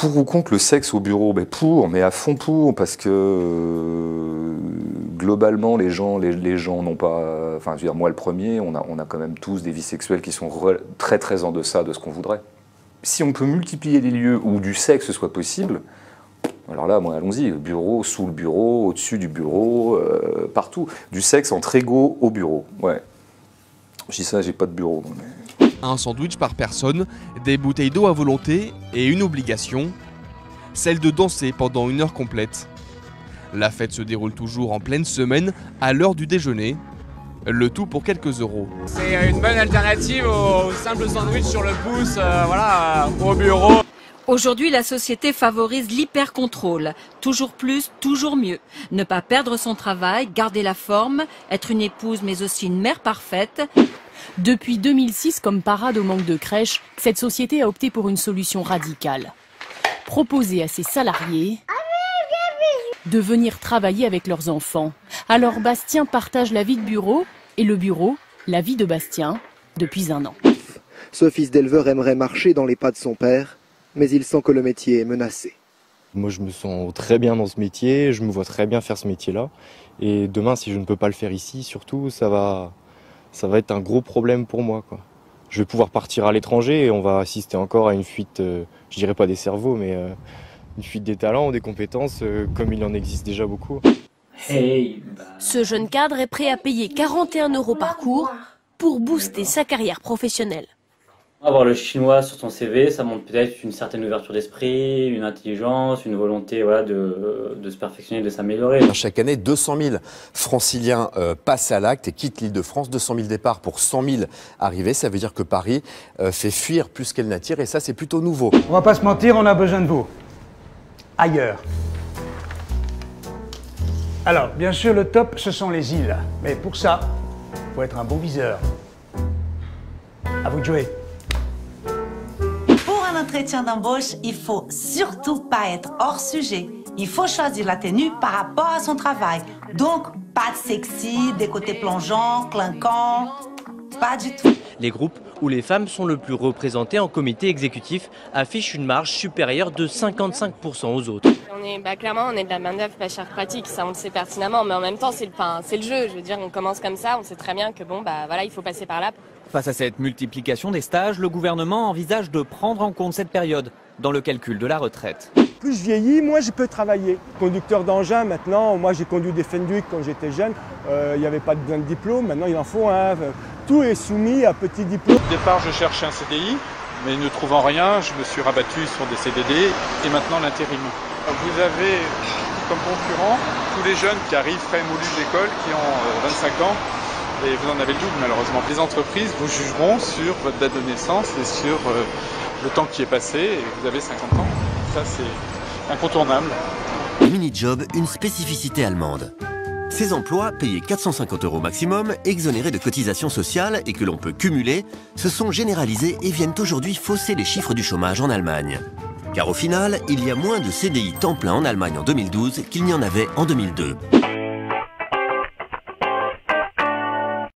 pour ou contre le sexe au bureau? Ben pour, mais à fond pour, parce que globalement, les gens n'ont pas... Enfin, je veux dire, moi le premier, on a quand même tous des vies sexuelles qui sont très très en deçà de ce qu'on voudrait. Si on peut multiplier les lieux où du sexe soit possible, alors là, moi, allons-y, bureau, sous le bureau, au-dessus du bureau, partout. Du sexe entre égaux au bureau, ouais. Je dis ça, j'ai pas de bureau. Mais... Un sandwich par personne, des bouteilles d'eau à volonté et une obligation, celle de danser pendant 1 heure complète. La fête se déroule toujours en pleine semaine, à l'heure du déjeuner. Le tout pour quelques euros. C'est une bonne alternative au simple sandwich sur le pouce, voilà, au bureau. Aujourd'hui, la société favorise l'hyper-contrôle. Toujours plus, toujours mieux. Ne pas perdre son travail, garder la forme, être une épouse mais aussi une mère parfaite. Depuis 2006, comme parade au manque de crèches, cette société a opté pour une solution radicale. Proposer à ses salariés de venir travailler avec leurs enfants. Alors Bastien partage la vie de bureau et le bureau, la vie de Bastien, depuis 1 an. Ce fils d'éleveur aimerait marcher dans les pas de son père, mais il sent que le métier est menacé. Moi, je me sens très bien dans ce métier, je me vois très bien faire ce métier-là. Et demain, si je ne peux pas le faire ici, surtout, ça va être un gros problème pour moi, quoi. Je vais pouvoir partir à l'étranger et on va assister encore à une fuite, je dirais pas des cerveaux, mais une fuite des talents, des compétences, comme il en existe déjà beaucoup. Ce jeune cadre est prêt à payer 41 € par cours pour booster sa carrière professionnelle. Avoir le chinois sur son CV, ça montre peut-être une certaine ouverture d'esprit, une intelligence, une volonté voilà, de se perfectionner, de s'améliorer. Chaque année, 200 000 franciliens passent à l'acte et quittent l'Île-de-France. 200 000 départs pour 100 000 arrivées. Ça veut dire que Paris fait fuir plus qu'elle n'attire et ça, c'est plutôt nouveau. On va pas se mentir, on a besoin de vous. Ailleurs. Alors, bien sûr, le top, ce sont les îles. Mais pour ça, il faut être un bon viseur. À vous de jouer. Pour un entretien d'embauche, il faut surtout pas être hors sujet. Il faut choisir la tenue par rapport à son travail. Donc, pas de sexy, décolleté plongeant, clinquant, pas du tout. Les groupes où les femmes sont le plus représentées en comité exécutif affichent une marge supérieure de 55% aux autres. Clairement, on est de la main-d'œuvre pas chère pratique, ça on le sait pertinemment, mais en même temps c'est le jeu. Je veux dire, on commence comme ça, on sait très bien que voilà, il faut passer par là. Face à cette multiplication des stages, le gouvernement envisage de prendre en compte cette période dans le calcul de la retraite. Plus je vieillis, moins je peux travailler. Conducteur d'engin maintenant, moi j'ai conduit des Fenwick quand j'étais jeune, il n'y avait pas besoin de diplôme, maintenant il en faut un. Tout est soumis à petit diplôme. Au départ je cherchais un CDI, mais ne trouvant rien, je me suis rabattu sur des CDD et maintenant l'intérim. Vous avez comme concurrent tous les jeunes qui arrivent frais moulus d'école, qui ont 25 ans, et vous en avez le double malheureusement. Les entreprises vous jugeront sur votre date de naissance et sur le temps qui est passé, et vous avez 50 ans. Ça c'est incontournable. Mini-job, une spécificité allemande. Ces emplois, payés 450 € maximum, exonérés de cotisations sociales et que l'on peut cumuler, se sont généralisés et viennent aujourd'hui fausser les chiffres du chômage en Allemagne. Car au final, il y a moins de CDI temps plein en Allemagne en 2012 qu'il n'y en avait en 2002.